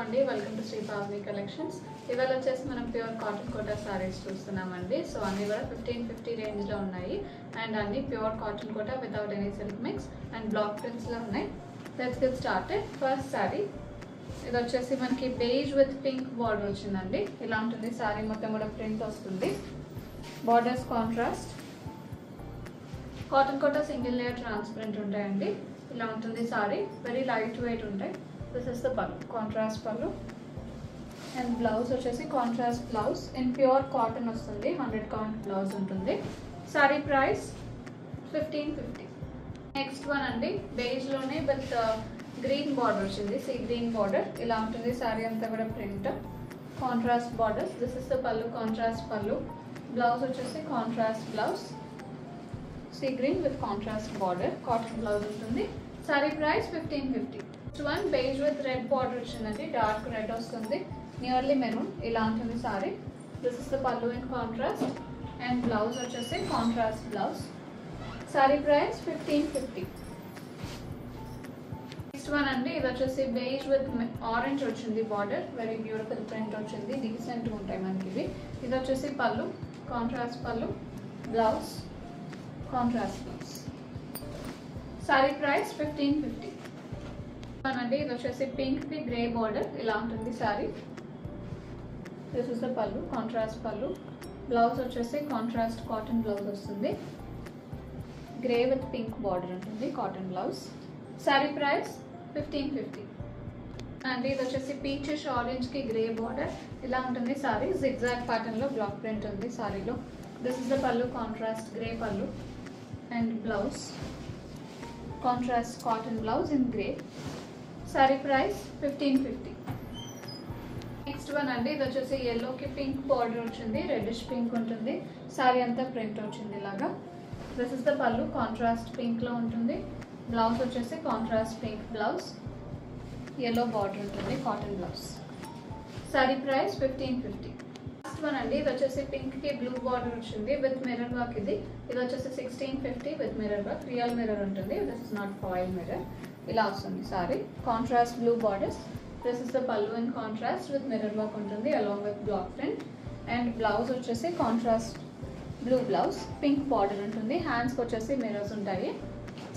అండి welcome to Shri Pavani collections. ఇవాళ వచ్చేసి మనం ప్యూర్ కాటన్ కోటా సారీస్ చూస్తున్నామండి. సో అన్ని కూడా 1550 రేంజ్ లో ఉన్నాయి అండ్ అన్ని pure cotton Kota without any silk mix and block prints లో ఉన్నాయి. Let's get started. First sari ఇది వచ్చేసి మనకి బేజ్ విత్ పింక్ బార్డర్ వచ్చిందండి. ఇలా ఉంటుంది సారీ, మొత్తం కూడా ప్రింట్ వస్తుంది. Borders contrast, cotton Kota single layer transparent ఉంటాయండి. ఇలా ఉంటుంది సారీ, వెరీ లైట్ వెయిట్ ఉంటాయి. This is the pallu, contrast pallu and blouse వచ్చేసి contrast blouse in pure cotton వస్తుంది. 100 కౌంట్ బ్లౌజ్ ఉంటుంది. సారీ ప్రైస్ 1550. నెక్స్ట్ వన్ అండి, బేజ్ లోనే విత్ గ్రీన్ బార్డర్ వచ్చింది, సీ గ్రీన్ బార్డర్. ఇలా ఉంటుంది సారీ అంతా కూడా print, contrast borders. This is the pallu, contrast pallu. Blouse వచ్చేసి contrast blouse, sea green with contrast border, cotton blouse ఉంటుంది. Sari price 1550. Next one beige with red border వచ్చిందండి, dark red వస్తుంది, nearly maroon. ఇలా ఉంటుంది sari. This is the pallu in contrast and blouse వచ్చేసి contrast blouse. Sari price 1550. Next one అండి, ఇది వచ్చేసి beige with orange వచ్చింది బార్డర్, వెరీ బ్యూటిఫుల్ ప్రింట్ వచ్చింది, డీసెంట్ ఉంటాయి మనకి ఇవి. ఇది వచ్చేసి pallu, contrast pallu, blouse contrast blouse. Sari price 1550. అండి ఇది వచ్చేసి పింక్ కి గ్రే బార్డర్. ఇలా ఉంటుంది sari. This is the pallu, contrast pallu. Blouse వచ్చేసి కాంట్రాస్ట్ కాటన్ బ్లౌజ్ వస్తుంది, గ్రే విత్ పింక్ బార్డర్ ఉంటుంది, cotton blouse. Sari price 1550. And ఇది వచ్చేసి పీచెస్ ఆరెంజ్ కి గ్రే బార్డర్. ఇలా ఉంటుంది సారీ, జిగ్జాగ్ ప్యాటర్న్ లో బ్లాక్ ప్రింట్ ఉంది సారీలో. This is the pallu, contrast grey పల్లు and blouse contrast cotton blouse in grey. Sorry price 1550. Next one అండి, ఇది వచ్చేసి ఎల్లోకి పింక్ బార్డర్ వచ్చింది, రెడ్డిష్ పింక్ ఉంటుంది. సారీ అంతా ప్రింట్ వచ్చింది ఇలాగా. This is the pallu, contrast pink లో ఉంటుంది. బ్లౌజ్ వచ్చేసి contrast pink blouse, yellow border ఉంటుంది, cotton blouse. Sari price 1550. Next one అండి, ఇది వచ్చేసి పింక్ కి బ్లూ బార్డర్ వచ్చింది విత్ మిర్రర్ వర్క్. ఇది వచ్చేసి 1650 with mirror work, real mirror ఉంటుంది. This is not foil mirror. ఇలా వస్తుంది sari, contrast blue borders. This is the pallu in contrast with mirror work ఉంటుంది along with black print and blouse వచ్చేసి contrast blue blouse, pink border ఉంటుంది. హ్యాండ్స్కి వచ్చేసి mirrors ఉంటాయి.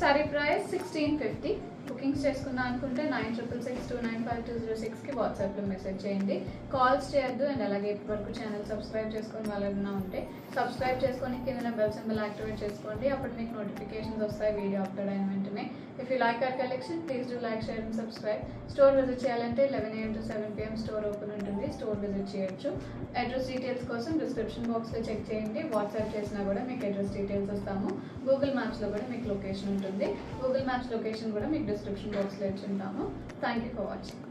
Sorry price 1650. Bookings చేసుకుందాం అనుకుంటే 9666295206కి వాట్సాప్లో మెసేజ్ చేయండి. కాల్స్ చేయొద్దు. అండ్ అలాగే ఇప్పటివరకు ఛానల్ సబ్స్క్రైబ్ చేసుకొని వాళ్ళన్నా ఉంటే సబ్స్క్రైబ్ చేసుకొని కింద బెల్ సింబల్ యాక్టివేట్ చేసుకోండి. అప్పుడు మీకు నోటిఫికేషన్స్ వస్తాయి వీడియో అప్లోడ్ అయిన వెంటనే. If you like our collection please do like, share and subscribe. Store visit చేయాలంటే 11 AM to 7 PM store open ఉంటుంది, స్టోర్ విజిట్ చేయొచ్చు. అడ్రస్ డీటెయిల్స్ కోసం డిస్క్రిప్షన్ బాక్స్లో చెక్ చేయండి. వాట్సాప్ చేసినా కూడా మీకు అడ్రస్ డీటెయిల్స్ వస్తాము. గూగుల్ మ్యాప్స్లో కూడా మీకు లొకేషన్ ఉంటుంది. గూగుల్ మ్యాప్స్ లొకేషన్ కూడా మీకు డిస్క్రిప్షన్ బాక్స్లో ఇచ్చి ఉంటాము. Thank you for watching.